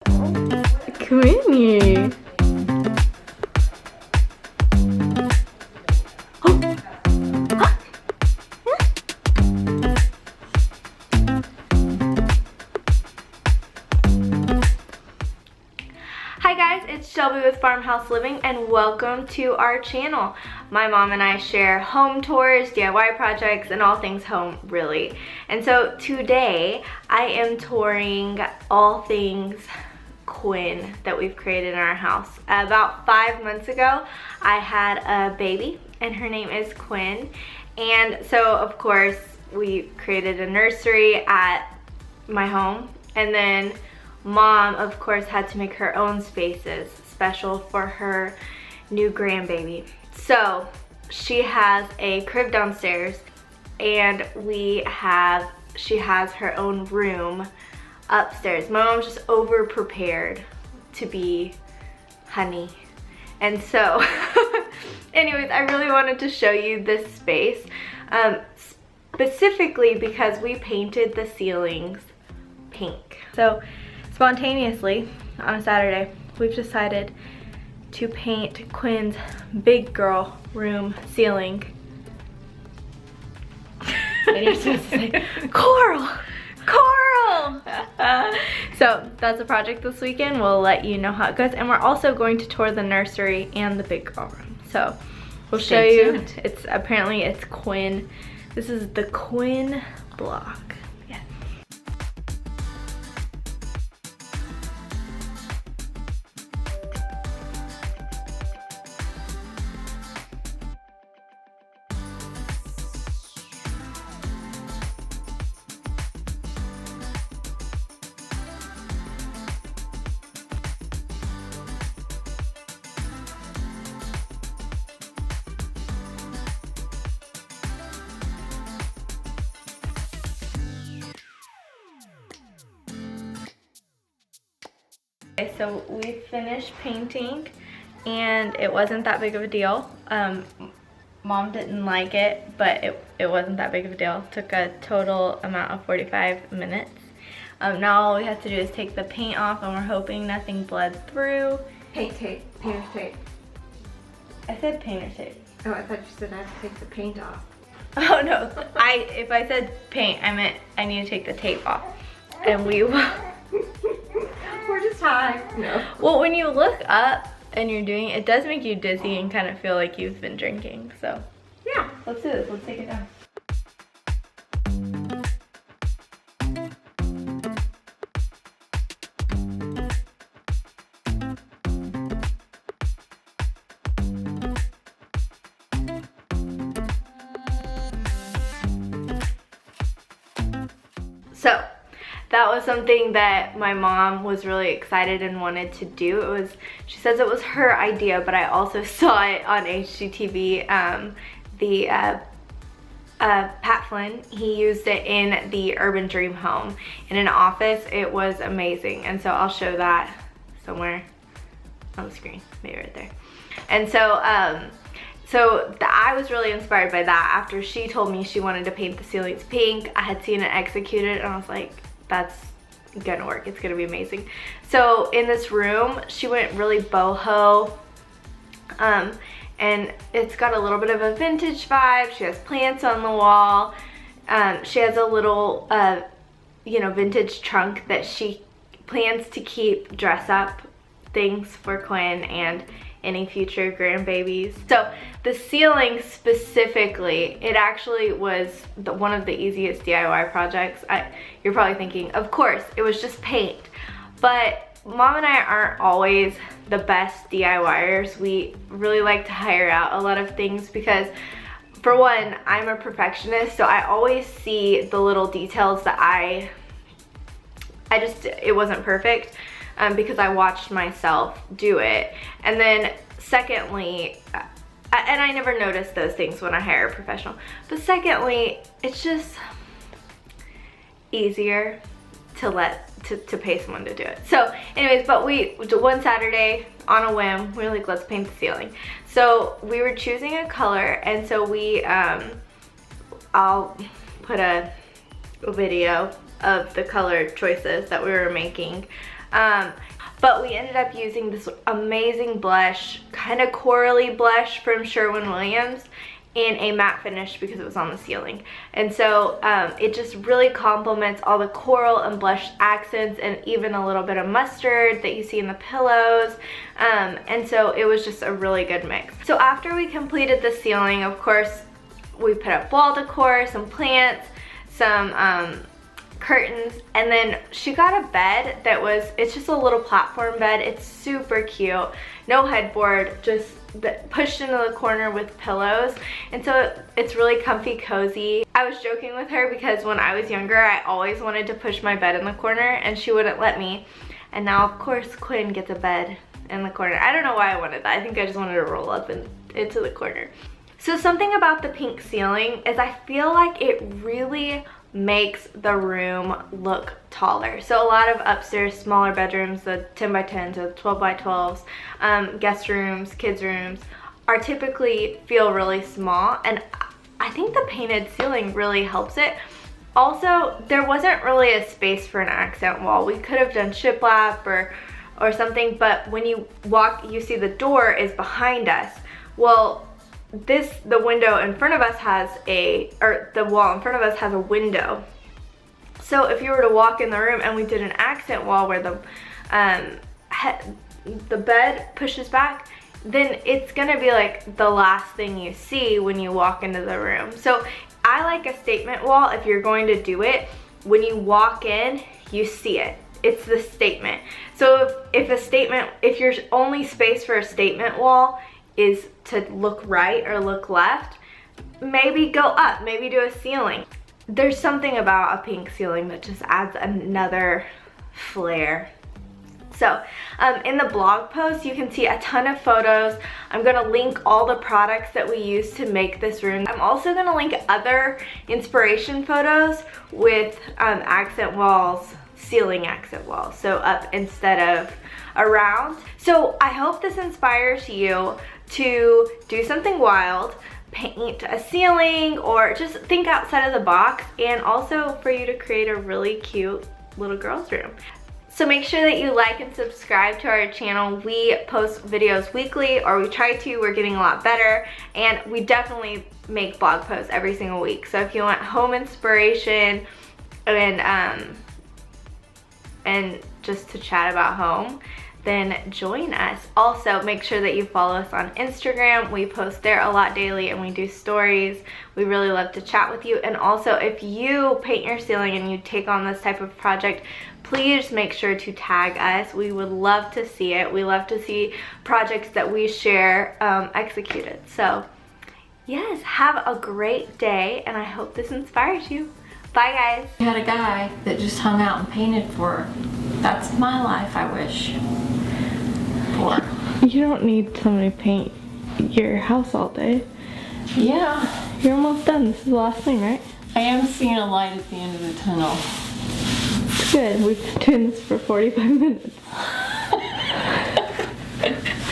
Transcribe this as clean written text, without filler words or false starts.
Quinn. Hi guys, it's Shelby with Farmhouse Living and welcome to our channel. My mom and I share home tours, DIY projects, and all things home really. And so today I am touring all things Quinn that we've created in our house. About 5 months ago I had a baby and her name is Quinn. And so of course we created a nursery at my home, and then Mom, of course, had to make her own spaces special for her new grandbaby. So she has a crib downstairs, and she has her own room upstairs. My mom's just over prepared to be honey. And so anyways, I really wanted to show you this space, specifically because we painted the ceilings pink. So spontaneously, on a Saturday, we've decided to paint Quinn's big girl room ceiling. And you're supposed to say, coral! Coral! So that's a project this weekend. We'll let you know how it goes. And we're also going to tour the nursery and the big girl room. So we'll show you. Apparently it's Quinn. This is the Quinn block. Okay, so we finished painting and it wasn't that big of a deal. Mom didn't like it, but it wasn't that big of a deal. It took a total amount of 45 minutes. Now all we have to do is take the paint off, and we're hoping nothing bled through. Paint tape, painter's tape. I said painter's tape. Oh, I thought you said I have to take the paint off. Oh no, if I said paint, I meant I need to take the tape off. And we will. We're just high. No. Well, when you look up and you're doing it, it does make you dizzy and kind of feel like you've been drinking. So yeah, let's do this. Let's take it down. So that was something that my mom was really excited and wanted to do. She says it was her idea, but I also saw it on HGTV. Pat Flynn, he used it in the Urban Dream home in an office. It was amazing, and so I'll show that somewhere on the screen, maybe right there. And so I was really inspired by that. After she told me she wanted to paint the ceilings pink, I had seen it executed, and I was like, that's gonna work, it's gonna be amazing. So in this room, she went really boho, and it's got a little bit of a vintage vibe. She has plants on the wall. She has a little, vintage trunk that she plans to keep dress up things for Quinn and any future grandbabies. So the ceiling specifically, it actually was one of the easiest DIY projects. You're probably thinking, of course, it was just paint. But Mom and I aren't always the best DIYers. We really like to hire out a lot of things because, for one, I'm a perfectionist, so I always see the little details that it wasn't perfect. Because I watched myself do it. And then secondly, and I never notice those things when I hire a professional, but secondly, it's just easier to pay someone to do it. So anyways, but one Saturday on a whim, we were like, let's paint the ceiling. So we were choosing a color, and so I'll put a video of the color choices that we were making. But we ended up using this amazing blush, kind of corally blush from Sherwin-Williams, in a matte finish because it was on the ceiling. And so it just really complements all the coral and blush accents, and even a little bit of mustard that you see in the pillows. And so it was just a really good mix. So after we completed the ceiling, of course, we put up wall decor, some plants, some curtains, and then she got a bed that was, it's just a little platform bed. It's super cute, no headboard, just pushed into the corner with pillows, and so it's really comfy, cozy. I was joking with her because when I was younger, I always wanted to push my bed in the corner and she wouldn't let me, and now of course Quinn gets a bed in the corner. I don't know why I wanted that. I think I just wanted to roll up into the corner. So something about the pink ceiling is I feel like it really makes the room look taller. So a lot of upstairs smaller bedrooms, the 10 by 10s or 12 by 12s, guest rooms, kids rooms, are typically feel really small, and I think the painted ceiling really helps it. Also, there wasn't really a space for an accent wall. We could have done shiplap or something, but when you walk, you see the door is behind us. Well, the window in front of us has the wall in front of us has a window. So if you were to walk in the room and we did an accent wall where the bed pushes back, then it's gonna be like the last thing you see when you walk into the room. So I like a statement wall. If you're going to do it, when you walk in, you see it. It's the statement. So if your only space for a statement wall is to look right or look left, maybe go up, maybe do a ceiling. There's something about a pink ceiling that just adds another flair. So in the blog post, you can see a ton of photos. I'm gonna link all the products that we use to make this room. I'm also gonna link other inspiration photos with accent walls, ceiling accent walls, so up instead of around. So I hope this inspires you to do something wild, paint a ceiling, or just think outside of the box, and also for you to create a really cute little girl's room. So make sure that you like and subscribe to our channel. We post videos weekly, or we try to. We're getting a lot better, and we definitely make blog posts every single week. So if you want home inspiration and just to chat about home, then join us. Also, make sure that you follow us on Instagram. We post there a lot daily, and we do stories. We really love to chat with you. And also, if you paint your ceiling and you take on this type of project, please make sure to tag us. We would love to see it. We love to see projects that we share executed. So yes, have a great day, and I hope this inspires you. Bye guys. I had a guy that just hung out and painted for her. That's my life, I wish. You don't need somebody to paint your house all day. Yeah. You're almost done. This is the last thing, right? I am seeing a light at the end of the tunnel. It's good. We've been doing this for 45 minutes.